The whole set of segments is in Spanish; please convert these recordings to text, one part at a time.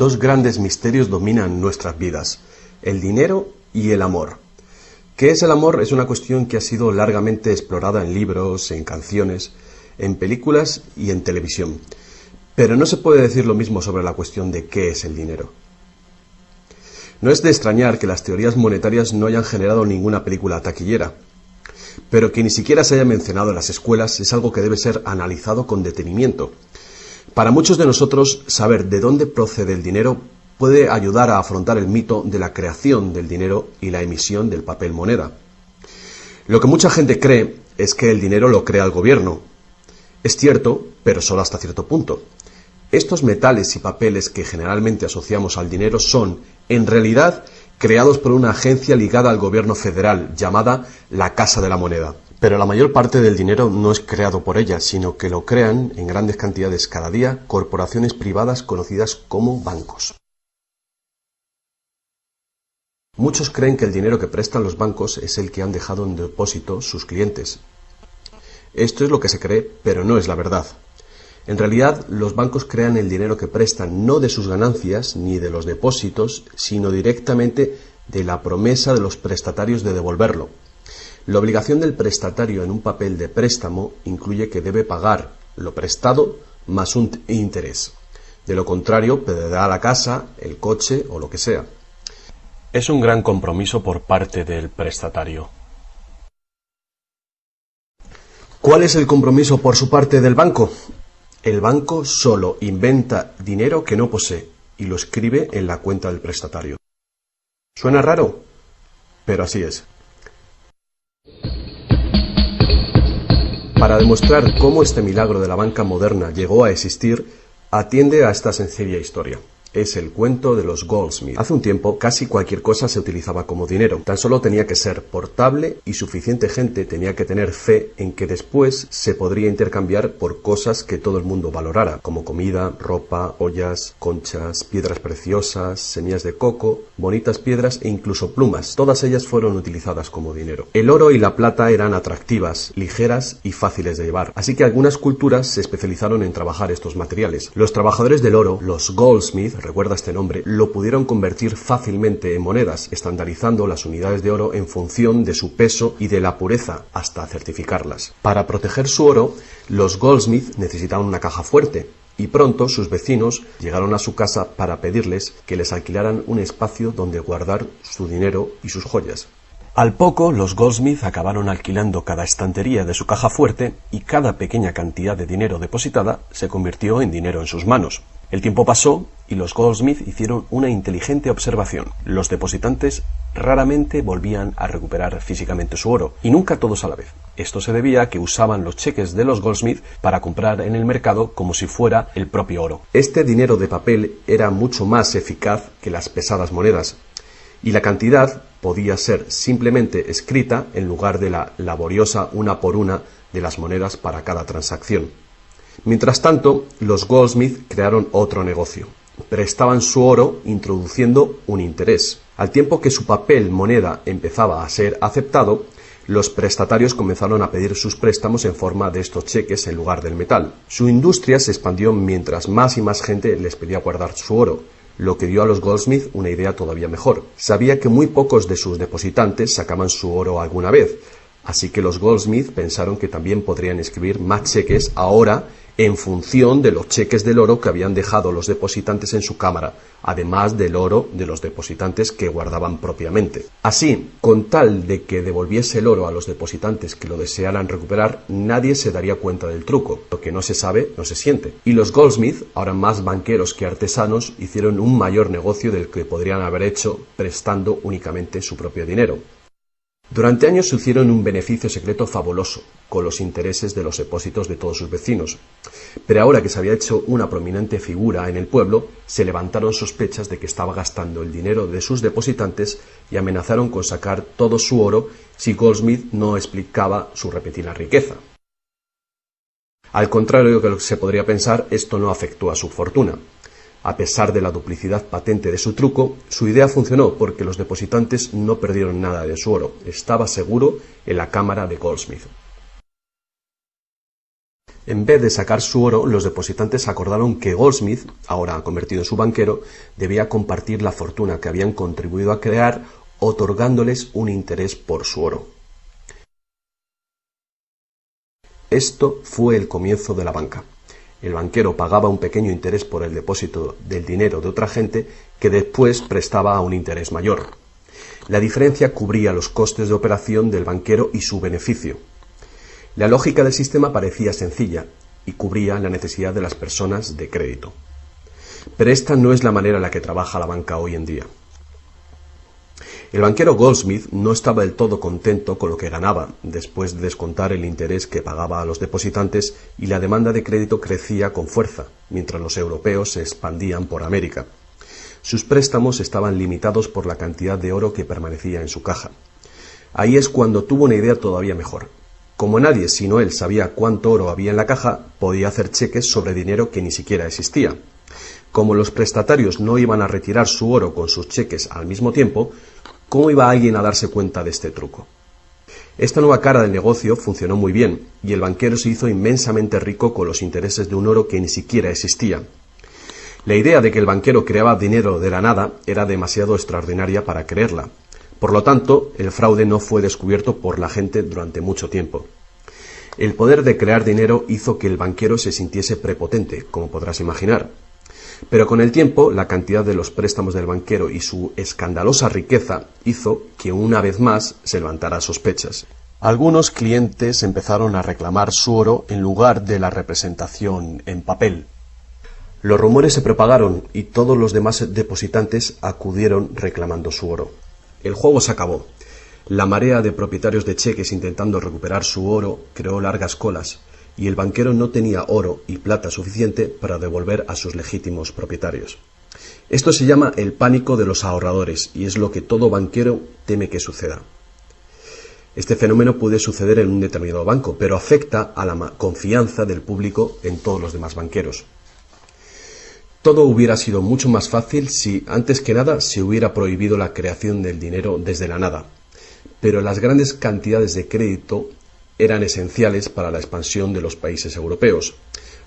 dos grandes misterios dominan nuestras vidas: el dinero y el amor. ¿Qué es el amor? Es una cuestión que ha sido largamente explorada en libros, en canciones, en películas y en televisión. Pero no se puede decir lo mismo sobre la cuestión de qué es el dinero. No es de extrañar que las teorías monetarias no hayan generado ninguna película taquillera, pero que ni siquiera se haya mencionado en las escuelas es algo que debe ser analizado con detenimiento. Para muchos de nosotros, saber de dónde procede el dinero puede ayudar a afrontar el mito de la creación del dinero y la emisión del papel moneda. Lo que mucha gente cree es que el dinero lo crea el gobierno. Es cierto, pero solo hasta cierto punto. Estos metales y papeles que generalmente asociamos al dinero son, en realidad, creados por una agencia ligada al gobierno federal, llamada la Casa de la Moneda. Pero la mayor parte del dinero no es creado por ella, sino que lo crean en grandes cantidades cada día corporaciones privadas conocidas como bancos. Muchos creen que el dinero que prestan los bancos es el que han dejado en depósito sus clientes. Esto es lo que se cree, pero no es la verdad. En realidad, los bancos crean el dinero que prestan no de sus ganancias ni de los depósitos, sino directamente de la promesa de los prestatarios de devolverlo. La obligación del prestatario en un papel de préstamo incluye que debe pagar lo prestado más un interés. De lo contrario, perderá la casa, el coche o lo que sea. Es un gran compromiso por parte del prestatario. ¿Cuál es el compromiso por su parte del banco? El banco solo inventa dinero que no posee y lo escribe en la cuenta del prestatario. ¿Suena raro? Pero así es. Para demostrar cómo este milagro de la banca moderna llegó a existir, atiende a esta sencilla historia. Es el cuento de los Goldsmith. Hace un tiempo casi cualquier cosa se utilizaba como dinero. Tan solo tenía que ser portable y suficiente gente tenía que tener fe en que después se podría intercambiar por cosas que todo el mundo valorara, como comida, ropa, ollas, conchas, piedras preciosas, semillas de coco, bonitas piedras e incluso plumas. Todas ellas fueron utilizadas como dinero. El oro y la plata eran atractivas, ligeras y fáciles de llevar, así que algunas culturas se especializaron en trabajar estos materiales. Los trabajadores del oro, los Goldsmith, recuerda este nombre, lo pudieron convertir fácilmente en monedas, estandarizando las unidades de oro en función de su peso y de la pureza, hasta certificarlas. Para proteger su oro, los Goldsmith necesitaban una caja fuerte, y pronto sus vecinos llegaron a su casa para pedirles que les alquilaran un espacio donde guardar su dinero y sus joyas. Al poco, los Goldsmith acabaron alquilando cada estantería de su caja fuerte y cada pequeña cantidad de dinero depositada se convirtió en dinero en sus manos. El tiempo pasó y los Goldsmith hicieron una inteligente observación. Los depositantes raramente volvían a recuperar físicamente su oro, y nunca todos a la vez. Esto se debía a que usaban los cheques de los Goldsmith para comprar en el mercado como si fuera el propio oro. Este dinero de papel era mucho más eficaz que las pesadas monedas, y la cantidad podía ser simplemente escrita en lugar de la laboriosa una por una de las monedas para cada transacción. Mientras tanto, los Goldsmith crearon otro negocio. Prestaban su oro introduciendo un interés. Al tiempo que su papel moneda empezaba a ser aceptado, los prestatarios comenzaron a pedir sus préstamos en forma de estos cheques en lugar del metal. Su industria se expandió mientras más y más gente les pedía guardar su oro, lo que dio a los Goldsmith una idea todavía mejor. Sabía que muy pocos de sus depositantes sacaban su oro alguna vez, así que los Goldsmith pensaron que también podrían escribir más cheques ahora en función de los cheques del oro que habían dejado los depositantes en su cámara, además del oro de los depositantes que guardaban propiamente. Así, con tal de que devolviese el oro a los depositantes que lo desearan recuperar, nadie se daría cuenta del truco. Lo que no se sabe, no se siente. Y los Goldsmith, ahora más banqueros que artesanos, hicieron un mayor negocio del que podrían haber hecho prestando únicamente su propio dinero. Durante años se hicieron un beneficio secreto fabuloso, con los intereses de los depósitos de todos sus vecinos. Pero ahora que se había hecho una prominente figura en el pueblo, se levantaron sospechas de que estaba gastando el dinero de sus depositantes y amenazaron con sacar todo su oro si Goldsmith no explicaba su repentina riqueza. Al contrario de lo que se podría pensar, esto no afectó a su fortuna. A pesar de la duplicidad patente de su truco, su idea funcionó porque los depositantes no perdieron nada de su oro. Estaba seguro en la cámara de Goldsmith. En vez de sacar su oro, los depositantes acordaron que Goldsmith, ahora convertido en su banquero, debía compartir la fortuna que habían contribuido a crear, otorgándoles un interés por su oro. Esto fue el comienzo de la banca. El banquero pagaba un pequeño interés por el depósito del dinero de otra gente que después prestaba a un interés mayor. La diferencia cubría los costes de operación del banquero y su beneficio. La lógica del sistema parecía sencilla y cubría la necesidad de las personas de crédito. Pero esta no es la manera en la que trabaja la banca hoy en día. El banquero Goldsmith no estaba del todo contento con lo que ganaba, después de descontar el interés que pagaba a los depositantes, y la demanda de crédito crecía con fuerza, mientras los europeos se expandían por América. Sus préstamos estaban limitados por la cantidad de oro que permanecía en su caja. Ahí es cuando tuvo una idea todavía mejor. Como nadie sino él sabía cuánto oro había en la caja, podía hacer cheques sobre dinero que ni siquiera existía. Como los prestatarios no iban a retirar su oro con sus cheques al mismo tiempo, ¿cómo iba alguien a darse cuenta de este truco? Esta nueva cara del negocio funcionó muy bien, y el banquero se hizo inmensamente rico con los intereses de un oro que ni siquiera existía. La idea de que el banquero creaba dinero de la nada era demasiado extraordinaria para creerla. Por lo tanto, el fraude no fue descubierto por la gente durante mucho tiempo. El poder de crear dinero hizo que el banquero se sintiese prepotente, como podrás imaginar. Pero con el tiempo, la cantidad de los préstamos del banquero y su escandalosa riqueza hizo que una vez más se levantara sospechas. Algunos clientes empezaron a reclamar su oro en lugar de la representación en papel. Los rumores se propagaron y todos los demás depositantes acudieron reclamando su oro. El juego se acabó. La marea de propietarios de cheques intentando recuperar su oro creó largas colas, y el banquero no tenía oro y plata suficiente para devolver a sus legítimos propietarios. Esto se llama el pánico de los ahorradores, y es lo que todo banquero teme que suceda. Este fenómeno puede suceder en un determinado banco, pero afecta a la confianza del público en todos los demás banqueros. Todo hubiera sido mucho más fácil si, antes que nada, se hubiera prohibido la creación del dinero desde la nada. Pero las grandes cantidades de crédito eran esenciales para la expansión de los países europeos.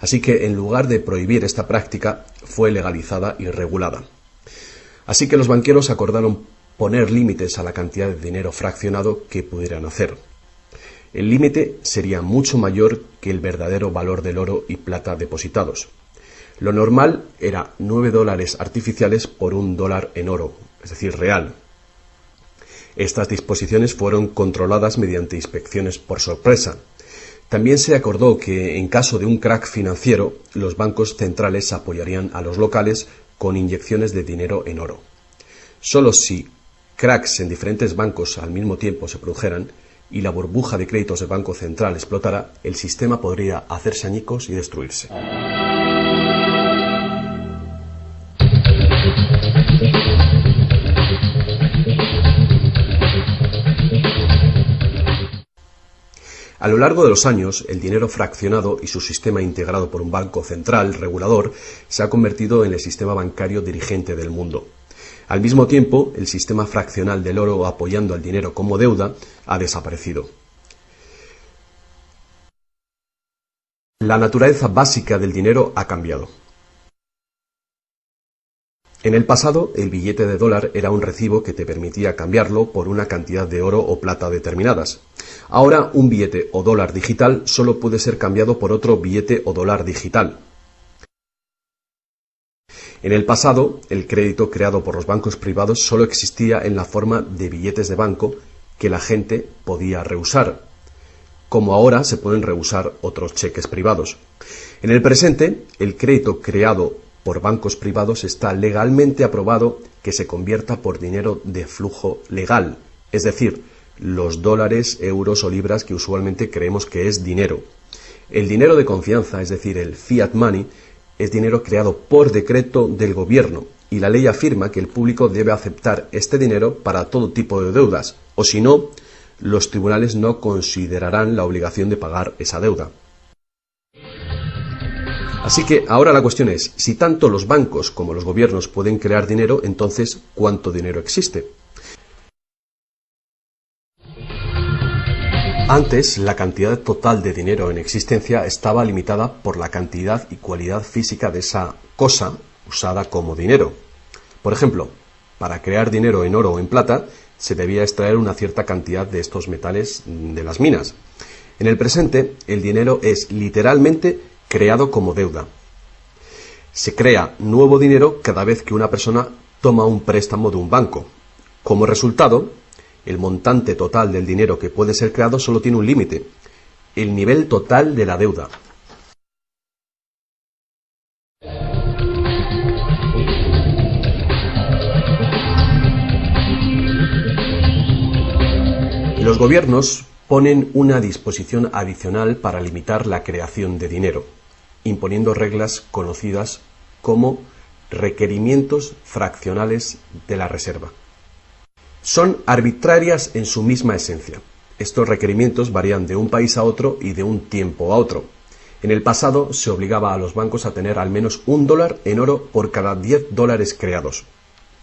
Así que, en lugar de prohibir esta práctica, fue legalizada y regulada. Así que los banqueros acordaron poner límites a la cantidad de dinero fraccionado que pudieran hacer. El límite sería mucho mayor que el verdadero valor del oro y plata depositados. Lo normal era $9 artificiales por $1 en oro, es decir, real. Estas disposiciones fueron controladas mediante inspecciones por sorpresa. También se acordó que, en caso de un crack financiero, los bancos centrales apoyarían a los locales con inyecciones de dinero en oro. Solo si cracks en diferentes bancos al mismo tiempo se produjeran y la burbuja de créditos del Banco Central explotara, el sistema podría hacerse añicos y destruirse. A lo largo de los años, el dinero fraccionado y su sistema integrado por un banco central regulador se ha convertido en el sistema bancario dirigente del mundo. Al mismo tiempo, el sistema fraccional del oro apoyando al dinero como deuda ha desaparecido. La naturaleza básica del dinero ha cambiado. En el pasado, el billete de dólar era un recibo que te permitía cambiarlo por una cantidad de oro o plata determinadas. Ahora, un billete o dólar digital solo puede ser cambiado por otro billete o dólar digital. En el pasado, el crédito creado por los bancos privados solo existía en la forma de billetes de banco que la gente podía rehusar, como ahora se pueden rehusar otros cheques privados. En el presente, el crédito creado por bancos privados está legalmente aprobado que se convierta por dinero de flujo legal, es decir, los dólares, euros o libras que usualmente creemos que es dinero. El dinero de confianza, es decir, el fiat money, es dinero creado por decreto del gobierno, y la ley afirma que el público debe aceptar este dinero para todo tipo de deudas, o si no, los tribunales no considerarán la obligación de pagar esa deuda. Así que ahora la cuestión es, si tanto los bancos como los gobiernos pueden crear dinero, entonces, ¿cuánto dinero existe? Antes, la cantidad total de dinero en existencia estaba limitada por la cantidad y cualidad física de esa cosa usada como dinero. Por ejemplo, para crear dinero en oro o en plata, se debía extraer una cierta cantidad de estos metales de las minas. En el presente, el dinero es literalmente creado como deuda. Se crea nuevo dinero cada vez que una persona toma un préstamo de un banco. Como resultado, el montante total del dinero que puede ser creado solo tiene un límite: el nivel total de la deuda. Los gobiernos ponen una disposición adicional para limitar la creación de dinero, imponiendo reglas conocidas como requerimientos fraccionales de la reserva. Son arbitrarias en su misma esencia. Estos requerimientos varían de un país a otro y de un tiempo a otro. En el pasado se obligaba a los bancos a tener al menos $1 en oro por cada $10 creados.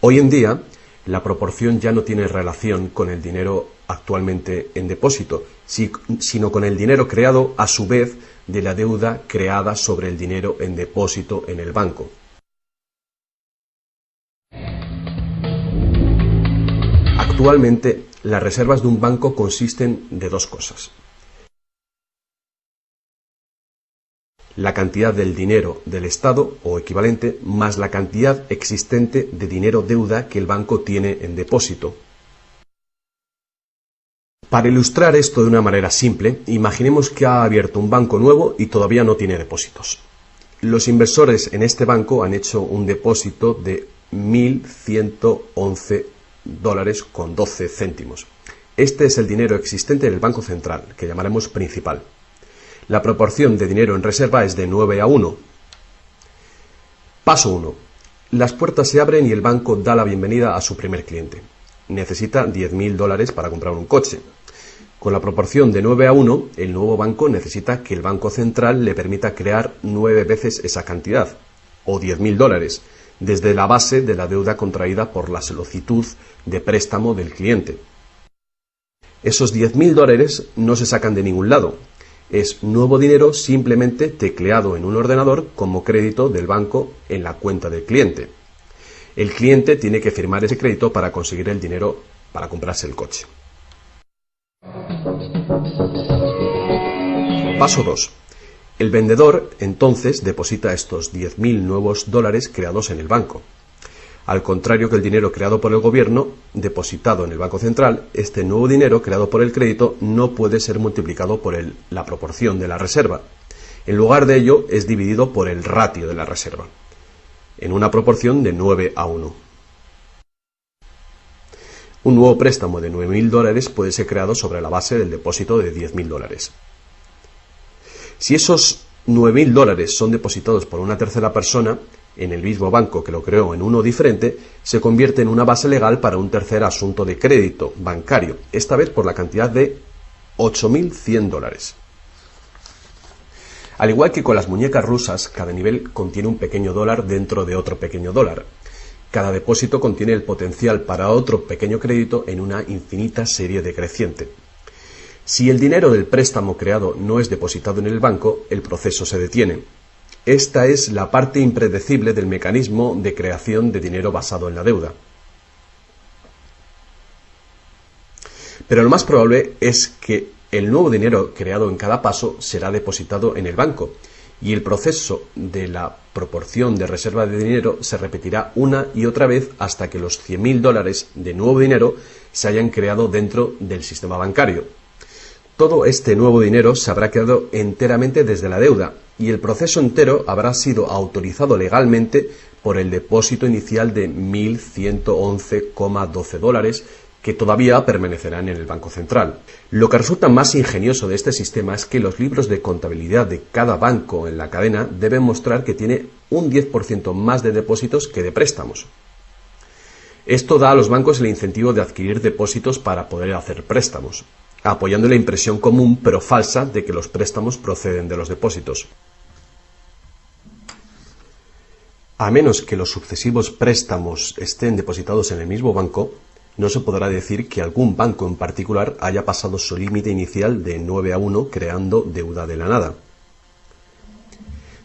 Hoy en día, la proporción ya no tiene relación con el dinero actualmente en depósito, sino con el dinero creado a su vez de la deuda creada sobre el dinero en depósito en el banco. Actualmente, las reservas de un banco consisten de dos cosas: la cantidad del dinero del Estado o equivalente más la cantidad existente de dinero deuda que el banco tiene en depósito. Para ilustrar esto de una manera simple, imaginemos que ha abierto un banco nuevo y todavía no tiene depósitos. Los inversores en este banco han hecho un depósito de $1.111,12. Este es el dinero existente en el Banco Central, que llamaremos principal. La proporción de dinero en reserva es de 9:1. Paso 1. Las puertas se abren y el banco da la bienvenida a su primer cliente. Necesita $10.000 para comprar un coche. Con la proporción de 9:1, el nuevo banco necesita que el Banco Central le permita crear 9 veces esa cantidad, o $10.000, desde la base de la deuda contraída por la solicitud de préstamo del cliente. Esos $10.000 no se sacan de ningún lado. Es nuevo dinero simplemente tecleado en un ordenador como crédito del banco en la cuenta del cliente. El cliente tiene que firmar ese crédito para conseguir el dinero para comprarse el coche. Paso 2. El vendedor entonces deposita estos 10.000 nuevos dólares creados en el banco. Al contrario que el dinero creado por el gobierno, depositado en el Banco Central, este nuevo dinero creado por el crédito no puede ser multiplicado por la proporción de la reserva. En lugar de ello, es dividido por el ratio de la reserva, en una proporción de 9:1. Un nuevo préstamo de $9.000 puede ser creado sobre la base del depósito de $10.000. Si esos $9.000 son depositados por una tercera persona en el mismo banco que lo creó en uno diferente, se convierte en una base legal para un tercer asunto de crédito bancario, esta vez por la cantidad de $8.100. Al igual que con las muñecas rusas, cada nivel contiene un pequeño dólar dentro de otro pequeño dólar. Cada depósito contiene el potencial para otro pequeño crédito en una infinita serie decreciente. Si el dinero del préstamo creado no es depositado en el banco, el proceso se detiene. Esta es la parte impredecible del mecanismo de creación de dinero basado en la deuda. Pero lo más probable es que el nuevo dinero creado en cada paso será depositado en el banco, y el proceso de la proporción de reserva de dinero se repetirá una y otra vez hasta que los $100.000 de nuevo dinero se hayan creado dentro del sistema bancario. Todo este nuevo dinero se habrá creado enteramente desde la deuda, y el proceso entero habrá sido autorizado legalmente por el depósito inicial de $1.111,12 que todavía permanecerán en el Banco Central. Lo que resulta más ingenioso de este sistema es que los libros de contabilidad de cada banco en la cadena deben mostrar que tiene un 10% más de depósitos que de préstamos. Esto da a los bancos el incentivo de adquirir depósitos para poder hacer préstamos, apoyando la impresión común pero falsa de que los préstamos proceden de los depósitos. A menos que los sucesivos préstamos estén depositados en el mismo banco, no se podrá decir que algún banco en particular haya pasado su límite inicial de 9-1 creando deuda de la nada.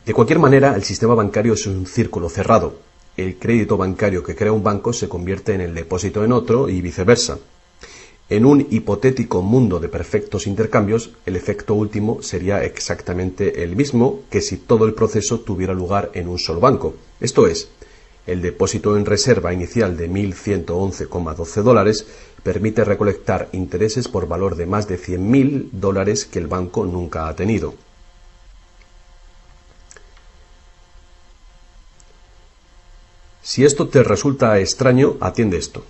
De cualquier manera, el sistema bancario es un círculo cerrado. El crédito bancario que crea un banco se convierte en el depósito en otro y viceversa. En un hipotético mundo de perfectos intercambios, el efecto último sería exactamente el mismo que si todo el proceso tuviera lugar en un solo banco. Esto es, el depósito en reserva inicial de $1.111,12 permite recolectar intereses por valor de más de $100.000 que el banco nunca ha tenido. Si esto te resulta extraño, atiende esto.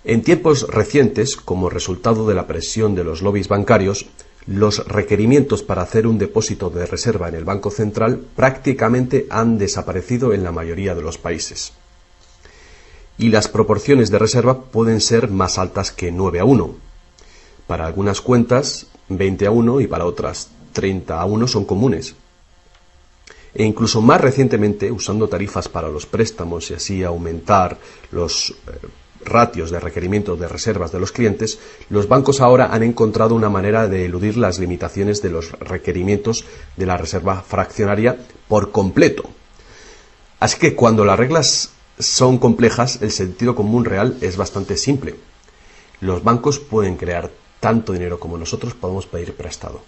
En tiempos recientes, como resultado de la presión de los lobbies bancarios, los requerimientos para hacer un depósito de reserva en el Banco Central prácticamente han desaparecido en la mayoría de los países. Y las proporciones de reserva pueden ser más altas que 9-1. Para algunas cuentas, 20-1 y para otras, 30-1 son comunes. E incluso más recientemente, usando tarifas para los préstamos y así aumentar los ratios de requerimiento de reservas de los clientes, los bancos ahora han encontrado una manera de eludir las limitaciones de los requerimientos de la reserva fraccionaria por completo. Así que cuando las reglas son complejas, el sentido común real es bastante simple. Los bancos pueden crear tanto dinero como nosotros podemos pedir prestado.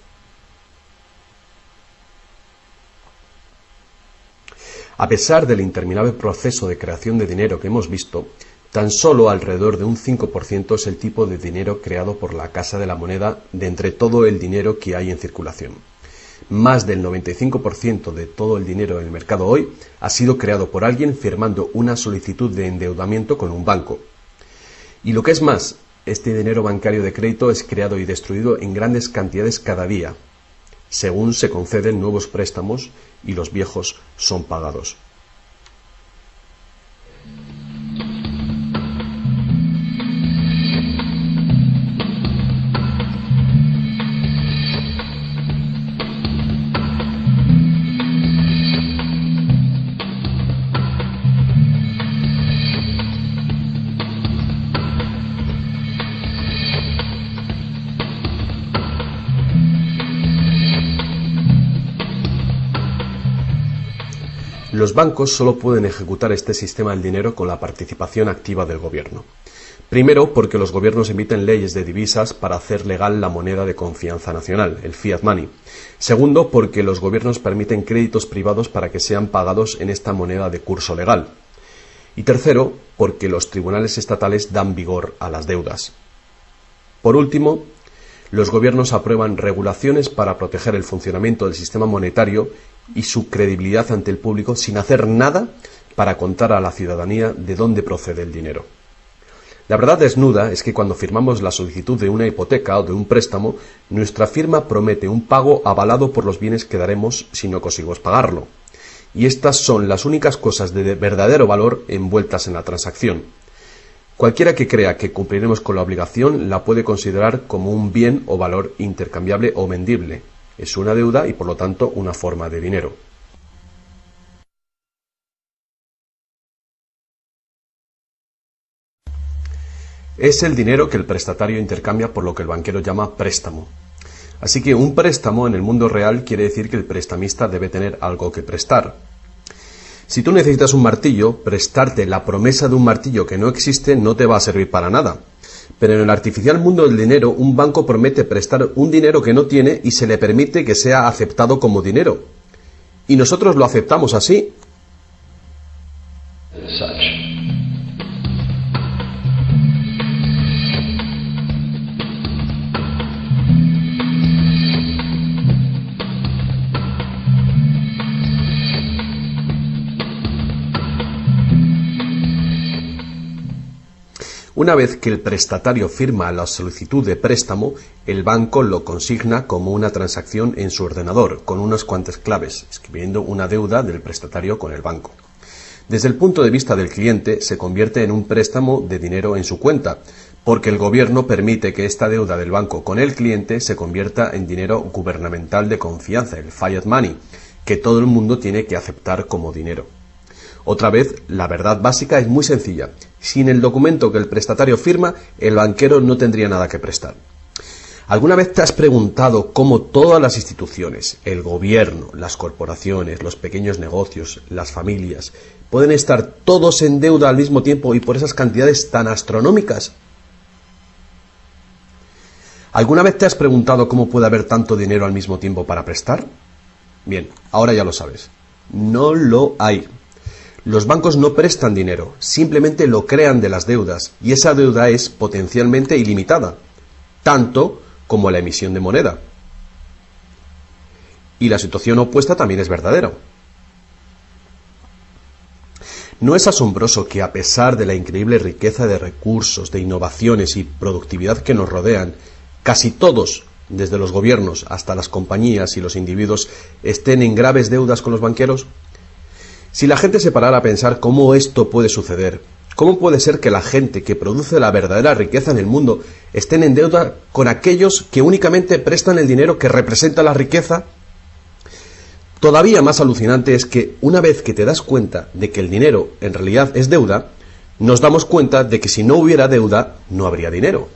A pesar del interminable proceso de creación de dinero que hemos visto, tan solo alrededor de un 5% es el tipo de dinero creado por la Casa de la Moneda de entre todo el dinero que hay en circulación. Más del 95% de todo el dinero en el mercado hoy ha sido creado por alguien firmando una solicitud de endeudamiento con un banco. Y lo que es más, este dinero bancario de crédito es creado y destruido en grandes cantidades cada día, según se conceden nuevos préstamos y los viejos son pagados. Los bancos solo pueden ejecutar este sistema del dinero con la participación activa del gobierno. Primero, porque los gobiernos emiten leyes de divisas para hacer legal la moneda de confianza nacional, el fiat money. Segundo, porque los gobiernos permiten créditos privados para que sean pagados en esta moneda de curso legal. Y tercero, porque los tribunales estatales dan vigor a las deudas. Por último, los gobiernos aprueban regulaciones para proteger el funcionamiento del sistema monetario y su credibilidad ante el público sin hacer nada para contar a la ciudadanía de dónde procede el dinero. La verdad desnuda es que cuando firmamos la solicitud de una hipoteca o de un préstamo, nuestra firma promete un pago avalado por los bienes que daremos si no conseguimos pagarlo. Y estas son las únicas cosas de verdadero valor envueltas en la transacción. Cualquiera que crea que cumpliremos con la obligación la puede considerar como un bien o valor intercambiable o vendible. Es una deuda y por lo tanto una forma de dinero. Es el dinero que el prestatario intercambia por lo que el banquero llama préstamo. Así que un préstamo en el mundo real quiere decir que el prestamista debe tener algo que prestar. Si tú necesitas un martillo, prestarte la promesa de un martillo que no existe no te va a servir para nada. Pero en el artificial mundo del dinero, un banco promete prestar un dinero que no tiene y se le permite que sea aceptado como dinero. Y nosotros lo aceptamos así. Una vez que el prestatario firma la solicitud de préstamo, el banco lo consigna como una transacción en su ordenador, con unas cuantas claves, escribiendo una deuda del prestatario con el banco. Desde el punto de vista del cliente, se convierte en un préstamo de dinero en su cuenta, porque el gobierno permite que esta deuda del banco con el cliente se convierta en dinero gubernamental de confianza, el fiat money, que todo el mundo tiene que aceptar como dinero. Otra vez, la verdad básica es muy sencilla. Sin el documento que el prestatario firma, el banquero no tendría nada que prestar. ¿Alguna vez te has preguntado cómo todas las instituciones, el gobierno, las corporaciones, los pequeños negocios, las familias, pueden estar todos en deuda al mismo tiempo y por esas cantidades tan astronómicas? ¿Alguna vez te has preguntado cómo puede haber tanto dinero al mismo tiempo para prestar? Bien, ahora ya lo sabes. No lo hay. Los bancos no prestan dinero, simplemente lo crean de las deudas, y esa deuda es potencialmente ilimitada, tanto como la emisión de moneda. Y la situación opuesta también es verdadera. ¿No es asombroso que a pesar de la increíble riqueza de recursos, de innovaciones y productividad que nos rodean, casi todos, desde los gobiernos hasta las compañías y los individuos, estén en graves deudas con los banqueros? Si la gente se parara a pensar cómo esto puede suceder, ¿cómo puede ser que la gente que produce la verdadera riqueza en el mundo estén en deuda con aquellos que únicamente prestan el dinero que representa la riqueza? Todavía más alucinante es que una vez que te das cuenta de que el dinero en realidad es deuda, nos damos cuenta de que si no hubiera deuda, no habría dinero.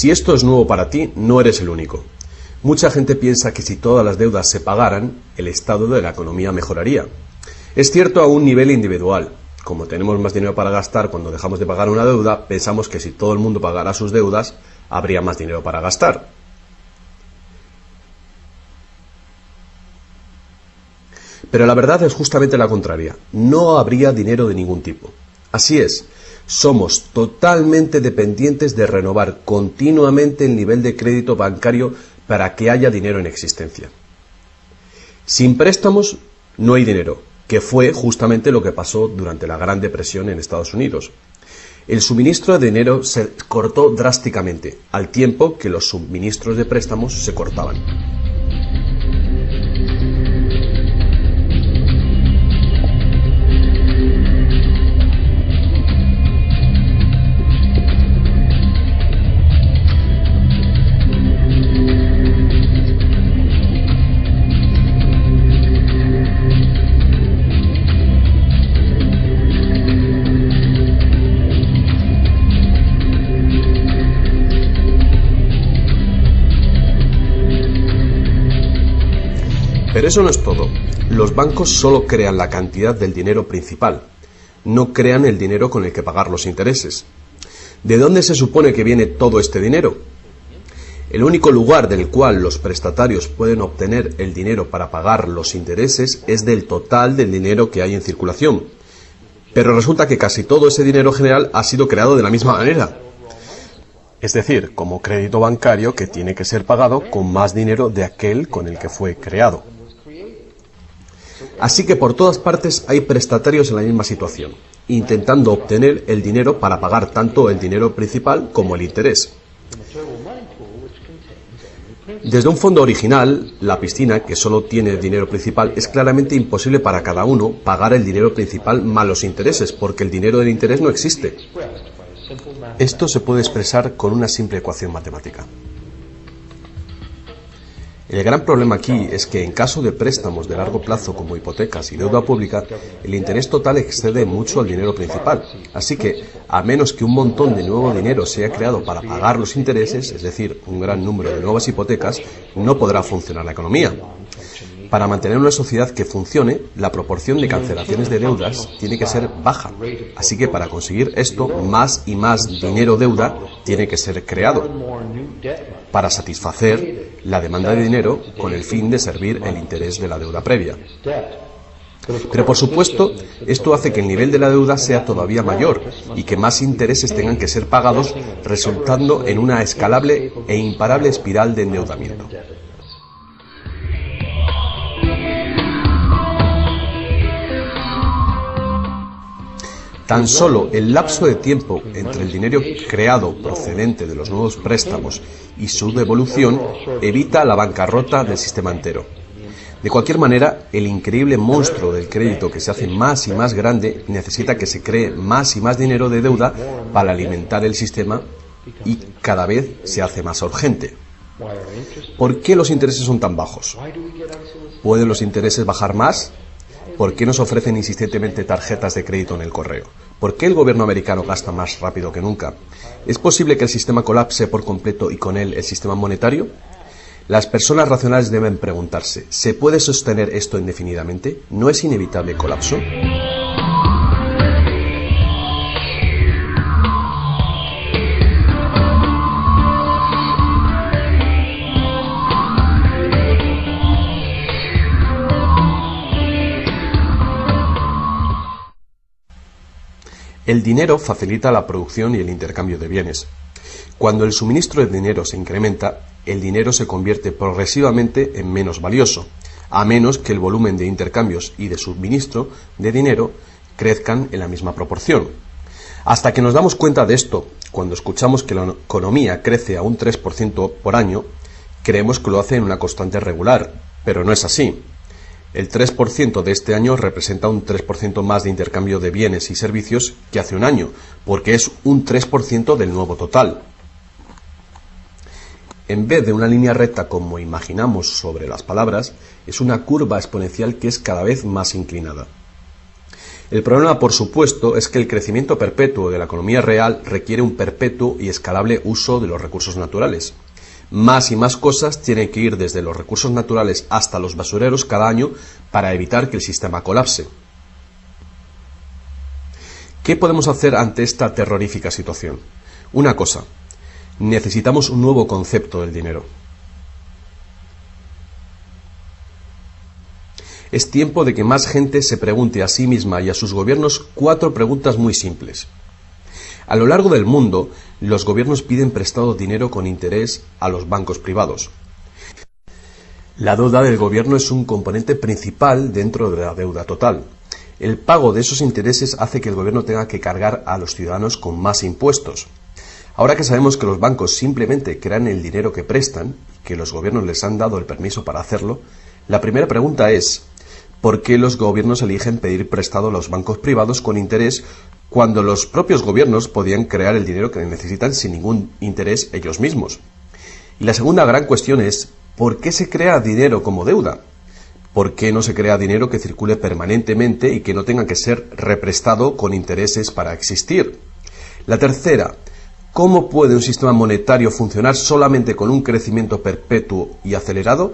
Si esto es nuevo para ti, no eres el único. Mucha gente piensa que si todas las deudas se pagaran, el estado de la economía mejoraría. Es cierto a un nivel individual. Como tenemos más dinero para gastar cuando dejamos de pagar una deuda, pensamos que si todo el mundo pagara sus deudas, habría más dinero para gastar. Pero la verdad es justamente la contraria. No habría dinero de ningún tipo. Así es. Somos totalmente dependientes de renovar continuamente el nivel de crédito bancario para que haya dinero en existencia. Sin préstamos no hay dinero, que fue justamente lo que pasó durante la Gran Depresión en Estados Unidos. El suministro de dinero se cortó drásticamente, al tiempo que los suministros de préstamos se cortaban. Pero eso no es todo. Los bancos solo crean la cantidad del dinero principal. No crean el dinero con el que pagar los intereses. ¿De dónde se supone que viene todo este dinero? El único lugar del cual los prestatarios pueden obtener el dinero para pagar los intereses es del total del dinero que hay en circulación. Pero resulta que casi todo ese dinero general ha sido creado de la misma manera. Es decir, como crédito bancario que tiene que ser pagado con más dinero de aquel con el que fue creado. Así que por todas partes hay prestatarios en la misma situación, intentando obtener el dinero para pagar tanto el dinero principal como el interés. Desde un fondo original, la piscina, que solo tiene dinero principal, es claramente imposible para cada uno pagar el dinero principal más los intereses, porque el dinero del interés no existe. Esto se puede expresar con una simple ecuación matemática. El gran problema aquí es que en caso de préstamos de largo plazo como hipotecas y deuda pública, el interés total excede mucho al dinero principal. Así que, a menos que un montón de nuevo dinero sea creado para pagar los intereses, es decir, un gran número de nuevas hipotecas, no podrá funcionar la economía. Para mantener una sociedad que funcione, la proporción de cancelaciones de deudas tiene que ser baja. Así que para conseguir esto, más y más dinero deuda tiene que ser creado para satisfacer la demanda de dinero con el fin de servir el interés de la deuda previa. Pero por supuesto, esto hace que el nivel de la deuda sea todavía mayor y que más intereses tengan que ser pagados, resultando en una escalable e imparable espiral de endeudamiento. Tan solo el lapso de tiempo entre el dinero creado procedente de los nuevos préstamos y su devolución evita la bancarrota del sistema entero. De cualquier manera, el increíble monstruo del crédito que se hace más y más grande necesita que se cree más y más dinero de deuda para alimentar el sistema y cada vez se hace más urgente. ¿Por qué los intereses son tan bajos? ¿Pueden los intereses bajar más? ¿Por qué nos ofrecen insistentemente tarjetas de crédito en el correo? ¿Por qué el gobierno americano gasta más rápido que nunca? ¿Es posible que el sistema colapse por completo y con él el sistema monetario? Las personas racionales deben preguntarse, ¿se puede sostener esto indefinidamente? ¿No es inevitable el colapso? El dinero facilita la producción y el intercambio de bienes. Cuando el suministro de dinero se incrementa, el dinero se convierte progresivamente en menos valioso, a menos que el volumen de intercambios y de suministro de dinero crezcan en la misma proporción. Hasta que nos damos cuenta de esto, cuando escuchamos que la economía crece a un 3% por año, creemos que lo hace en una constante regular, pero no es así. El 3% de este año representa un 3% más de intercambio de bienes y servicios que hace un año, porque es un 3% del nuevo total. En vez de una línea recta como imaginamos sobre las palabras, es una curva exponencial que es cada vez más inclinada. El problema, por supuesto, es que el crecimiento perpetuo de la economía real requiere un perpetuo y escalable uso de los recursos naturales. Más y más cosas tienen que ir desde los recursos naturales hasta los basureros cada año para evitar que el sistema colapse. ¿Qué podemos hacer ante esta terrorífica situación? Una cosa, necesitamos un nuevo concepto del dinero. Es tiempo de que más gente se pregunte a sí misma y a sus gobiernos 4 preguntas muy simples. A lo largo del mundo, los gobiernos piden prestado dinero con interés a los bancos privados. La deuda del gobierno es un componente principal dentro de la deuda total. El pago de esos intereses hace que el gobierno tenga que cargar a los ciudadanos con más impuestos. Ahora que sabemos que los bancos simplemente crean el dinero que prestan, y que los gobiernos les han dado el permiso para hacerlo, la primera pregunta es, ¿por qué los gobiernos eligen pedir prestado a los bancos privados con interés cuando los propios gobiernos podían crear el dinero que necesitan sin ningún interés ellos mismos? Y la segunda gran cuestión es, ¿por qué se crea dinero como deuda? ¿Por qué no se crea dinero que circule permanentemente y que no tenga que ser represtado con intereses para existir? La tercera, ¿cómo puede un sistema monetario funcionar solamente con un crecimiento perpetuo y acelerado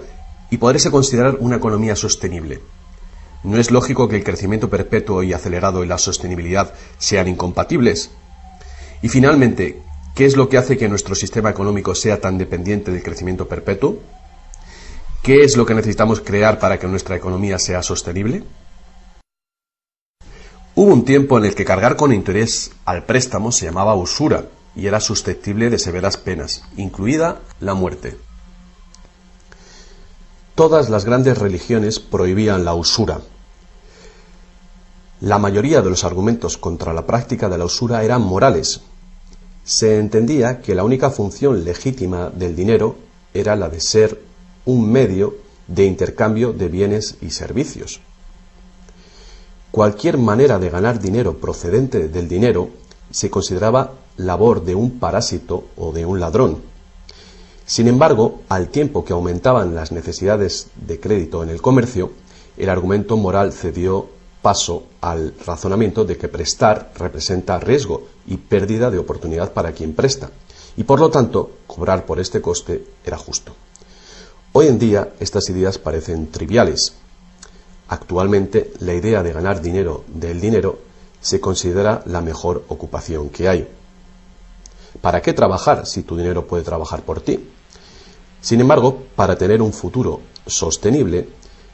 y poderse considerar una economía sostenible? ¿No es lógico que el crecimiento perpetuo y acelerado y la sostenibilidad sean incompatibles? Y finalmente, ¿qué es lo que hace que nuestro sistema económico sea tan dependiente del crecimiento perpetuo? ¿Qué es lo que necesitamos crear para que nuestra economía sea sostenible? Hubo un tiempo en el que cargar con interés al préstamo se llamaba usura y era susceptible de severas penas, incluida la muerte. Todas las grandes religiones prohibían la usura. La mayoría de los argumentos contra la práctica de la usura eran morales. Se entendía que la única función legítima del dinero era la de ser un medio de intercambio de bienes y servicios. Cualquier manera de ganar dinero procedente del dinero se consideraba labor de un parásito o de un ladrón. Sin embargo, al tiempo que aumentaban las necesidades de crédito en el comercio, el argumento moral cedió paso al razonamiento de que prestar representa riesgo y pérdida de oportunidad para quien presta, y por lo tanto, cobrar por este coste era justo. Hoy en día, estas ideas parecen triviales. Actualmente, la idea de ganar dinero del dinero se considera la mejor ocupación que hay. ¿Para qué trabajar si tu dinero puede trabajar por ti? Sin embargo, para tener un futuro sostenible,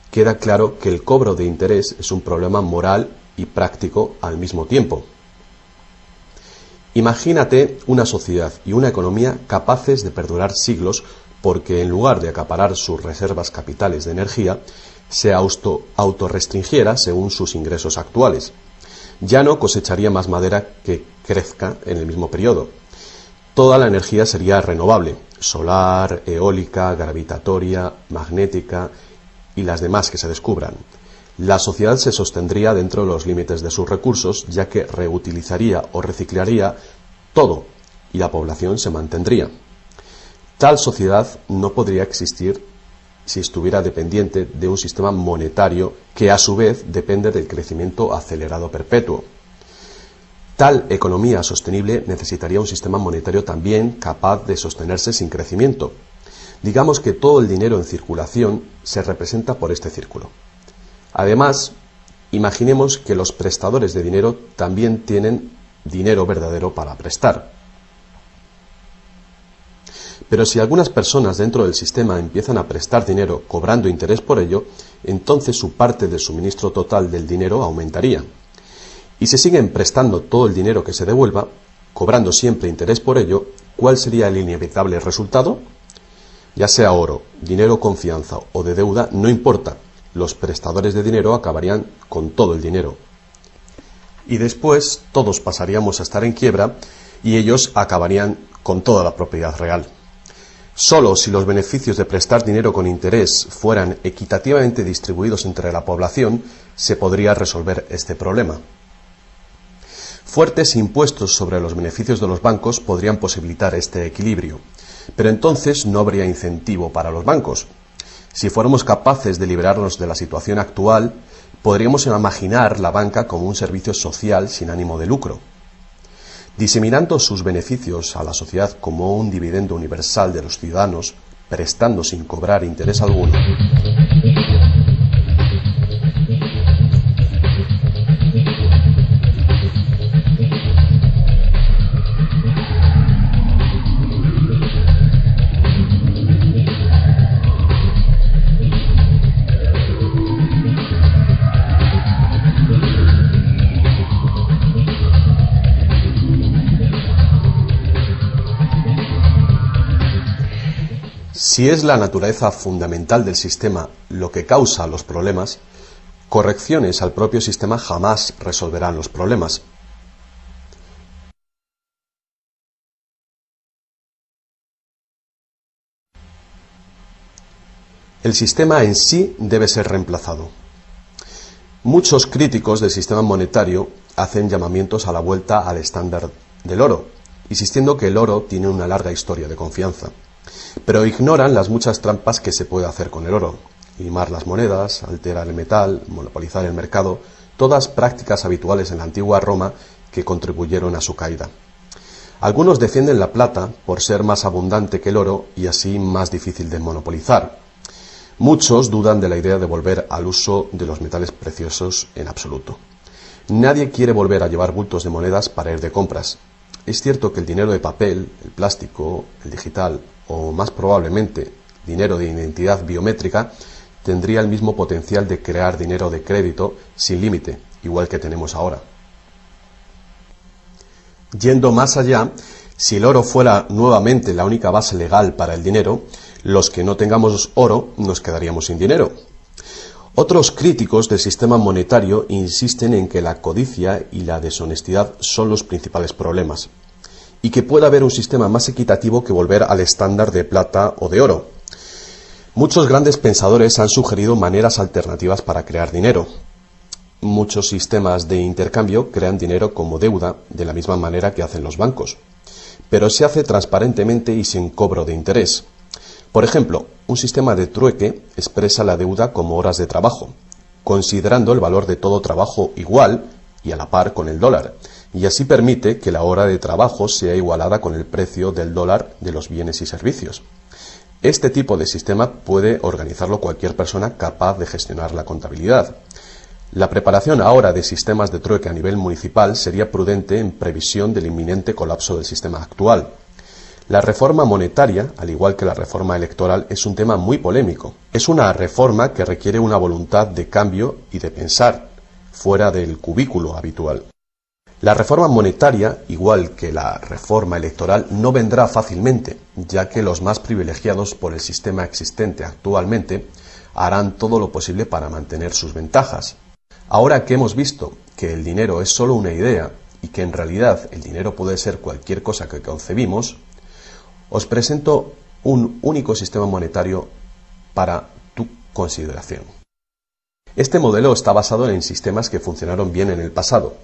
queda claro que el cobro de interés es un problema moral y práctico al mismo tiempo. Imagínate una sociedad y una economía capaces de perdurar siglos porque en lugar de acaparar sus reservas capitales de energía, se autorrestringiera según sus ingresos actuales. Ya no cosecharía más madera que crezca en el mismo periodo. Toda la energía sería renovable, solar, eólica, gravitatoria, magnética, y las demás que se descubran. La sociedad se sostendría dentro de los límites de sus recursos, ya que reutilizaría o reciclaría todo y la población se mantendría. Tal sociedad no podría existir si estuviera dependiente de un sistema monetario que a su vez depende del crecimiento acelerado perpetuo. Tal economía sostenible necesitaría un sistema monetario también capaz de sostenerse sin crecimiento. Digamos que todo el dinero en circulación se representa por este círculo. Además, imaginemos que los prestadores de dinero también tienen dinero verdadero para prestar. Pero si algunas personas dentro del sistema empiezan a prestar dinero cobrando interés por ello, entonces su parte del suministro total del dinero aumentaría. Y si siguen prestando todo el dinero que se devuelva, cobrando siempre interés por ello, ¿cuál sería el inevitable resultado? Ya sea oro, dinero confianza o de deuda, no importa. Los prestadores de dinero acabarían con todo el dinero. Y después todos pasaríamos a estar en quiebra y ellos acabarían con toda la propiedad real. Solo si los beneficios de prestar dinero con interés fueran equitativamente distribuidos entre la población, se podría resolver este problema. Fuertes impuestos sobre los beneficios de los bancos podrían posibilitar este equilibrio, pero entonces no habría incentivo para los bancos. Si fuéramos capaces de liberarnos de la situación actual, podríamos imaginar la banca como un servicio social sin ánimo de lucro. Diseminando sus beneficios a la sociedad como un dividendo universal de los ciudadanos, prestando sin cobrar interés alguno. Si es la naturaleza fundamental del sistema lo que causa los problemas, correcciones al propio sistema jamás resolverán los problemas. El sistema en sí debe ser reemplazado. Muchos críticos del sistema monetario hacen llamamientos a la vuelta al estándar del oro, insistiendo que el oro tiene una larga historia de confianza. Pero ignoran las muchas trampas que se puede hacer con el oro: limar las monedas, alterar el metal, monopolizar el mercado, todas prácticas habituales en la antigua Roma que contribuyeron a su caída. Algunos defienden la plata por ser más abundante que el oro y así más difícil de monopolizar. Muchos dudan de la idea de volver al uso de los metales preciosos en absoluto. Nadie quiere volver a llevar bultos de monedas para ir de compras. Es cierto que el dinero de papel, el plástico, el digital o más probablemente dinero de identidad biométrica tendría el mismo potencial de crear dinero de crédito sin límite, igual que tenemos ahora. Yendo más allá, si el oro fuera nuevamente la única base legal para el dinero, los que no tengamos oro nos quedaríamos sin dinero. Otros críticos del sistema monetario insisten en que la codicia y la deshonestidad son los principales problemas, y que puede haber un sistema más equitativo que volver al estándar de plata o de oro. Muchos grandes pensadores han sugerido maneras alternativas para crear dinero. Muchos sistemas de intercambio crean dinero como deuda de la misma manera que hacen los bancos, pero se hace transparentemente y sin cobro de interés. Por ejemplo, un sistema de trueque expresa la deuda como horas de trabajo, considerando el valor de todo trabajo igual y a la par con el dólar, y así permite que la hora de trabajo sea igualada con el precio del dólar de los bienes y servicios. Este tipo de sistema puede organizarlo cualquier persona capaz de gestionar la contabilidad. La preparación ahora de sistemas de trueque a nivel municipal sería prudente en previsión del inminente colapso del sistema actual. La reforma monetaria, al igual que la reforma electoral, es un tema muy polémico. Es una reforma que requiere una voluntad de cambio y de pensar, fuera del cubículo habitual. La reforma monetaria, igual que la reforma electoral, no vendrá fácilmente, ya que los más privilegiados por el sistema existente actualmente harán todo lo posible para mantener sus ventajas. Ahora que hemos visto que el dinero es solo una idea y que en realidad el dinero puede ser cualquier cosa que concebimos, os presento un único sistema monetario para tu consideración. Este modelo está basado en sistemas que funcionaron bien en el pasado,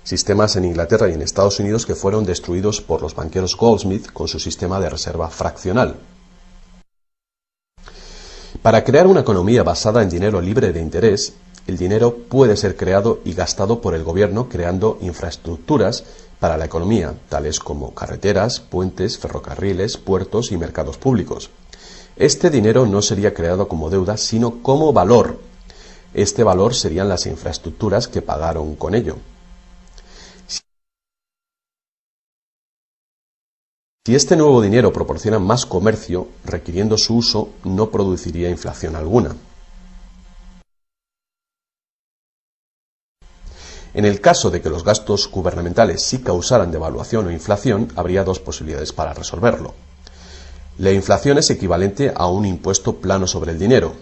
sistemas en Inglaterra y en Estados Unidos que fueron destruidos por los banqueros Goldsmith con su sistema de reserva fraccional. Para crear una economía basada en dinero libre de interés, el dinero puede ser creado y gastado por el gobierno creando infraestructuras para la economía, tales como carreteras, puentes, ferrocarriles, puertos y mercados públicos. Este dinero no sería creado como deuda, sino como valor. Este valor serían las infraestructuras que pagaron con ello. Si este nuevo dinero proporciona más comercio, requiriendo su uso, no produciría inflación alguna. En el caso de que los gastos gubernamentales sí causaran devaluación o inflación, habría dos posibilidades para resolverlo. La inflación es equivalente a un impuesto plano sobre el dinero.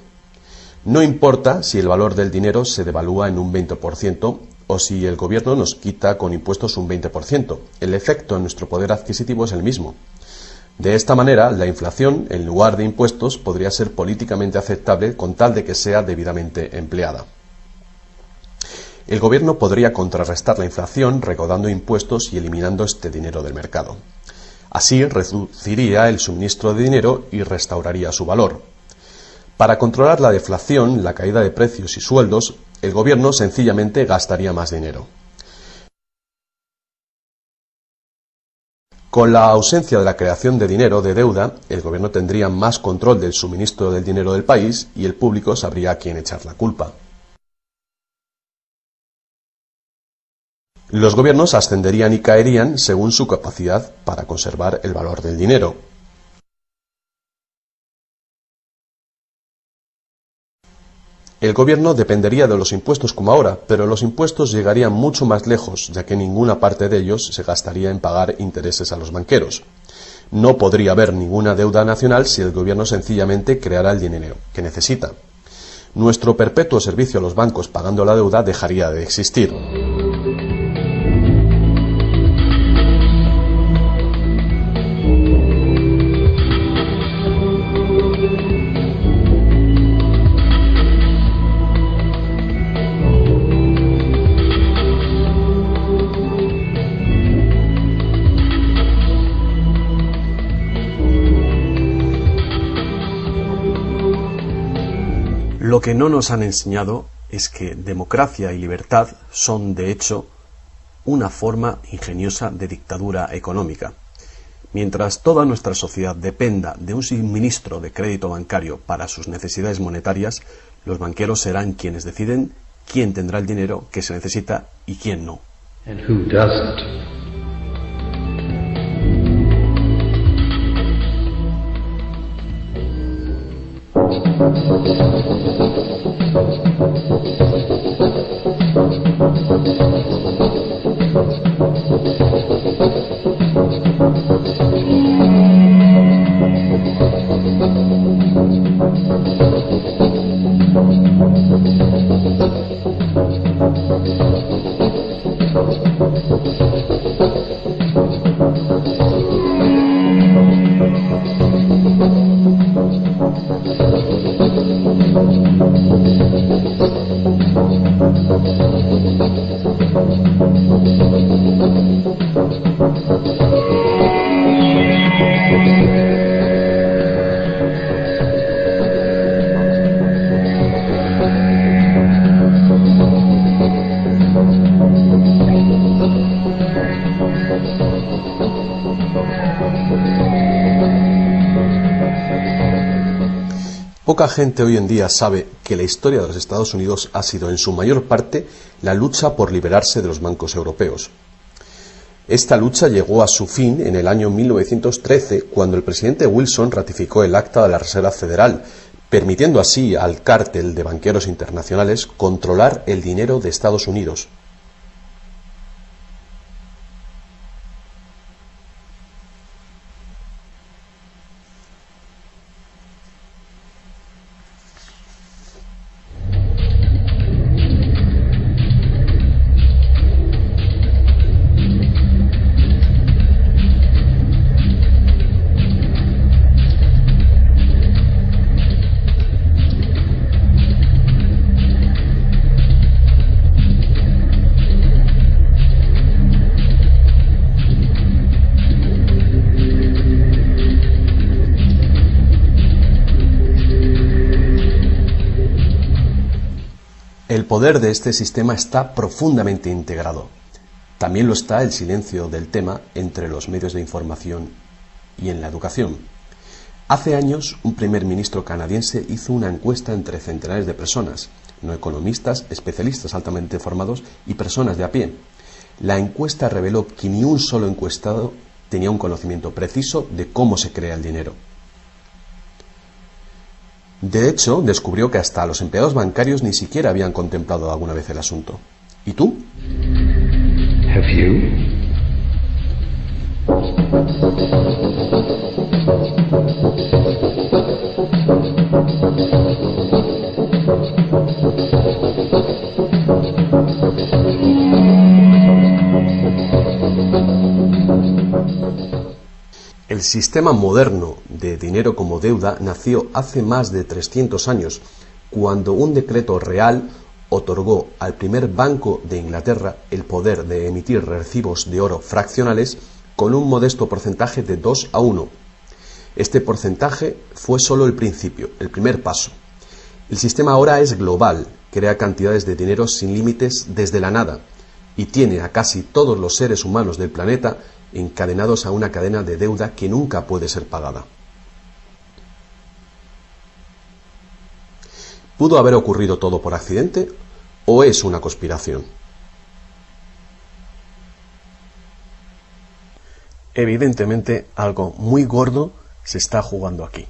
No importa si el valor del dinero se devalúa en un 20% o si el gobierno nos quita con impuestos un 20%. El efecto en nuestro poder adquisitivo es el mismo. De esta manera, la inflación, en lugar de impuestos, podría ser políticamente aceptable con tal de que sea debidamente empleada. El gobierno podría contrarrestar la inflación recaudando impuestos y eliminando este dinero del mercado. Así reduciría el suministro de dinero y restauraría su valor. Para controlar la deflación, la caída de precios y sueldos, el gobierno sencillamente gastaría más dinero. Con la ausencia de la creación de dinero de deuda, el gobierno tendría más control del suministro del dinero del país y el público sabría a quién echar la culpa. Los gobiernos ascenderían y caerían según su capacidad para conservar el valor del dinero. El gobierno dependería de los impuestos como ahora, pero los impuestos llegarían mucho más lejos, ya que ninguna parte de ellos se gastaría en pagar intereses a los banqueros. No podría haber ninguna deuda nacional si el gobierno sencillamente creara el dinero que necesita. Nuestro perpetuo servicio a los bancos pagando la deuda dejaría de existir. Lo que no nos han enseñado es que democracia y libertad son, de hecho, una forma ingeniosa de dictadura económica. Mientras toda nuestra sociedad dependa de un suministro de crédito bancario para sus necesidades monetarias, los banqueros serán quienes deciden quién tendrá el dinero que se necesita y quién no. And who doesn't. Poca gente hoy en día sabe que la historia de los Estados Unidos ha sido en su mayor parte la lucha por liberarse de los bancos europeos. Esta lucha llegó a su fin en el año 1913, cuando el presidente Wilson ratificó el Acta de la Reserva Federal, permitiendo así al cártel de banqueros internacionales controlar el dinero de Estados Unidos. El poder de este sistema está profundamente integrado. También lo está el silencio del tema entre los medios de información y en la educación. Hace años, un primer ministro canadiense hizo una encuesta entre centenares de personas, no economistas, especialistas altamente formados y personas de a pie. La encuesta reveló que ni un solo encuestado tenía un conocimiento preciso de cómo se crea el dinero. De hecho, descubrió que hasta los empleados bancarios ni siquiera habían contemplado alguna vez el asunto. ¿Y tú? Have you? El sistema moderno de dinero como deuda nació hace más de 300 años, cuando un decreto real otorgó al primer Banco de Inglaterra el poder de emitir recibos de oro fraccionales con un modesto porcentaje de 2:1. Este porcentaje fue solo el principio, el primer paso. El sistema ahora es global, crea cantidades de dinero sin límites desde la nada y tiene a casi todos los seres humanos del planeta encadenados a una cadena de deuda que nunca puede ser pagada. ¿Pudo haber ocurrido todo por accidente o es una conspiración? Evidentemente, algo muy gordo se está jugando aquí.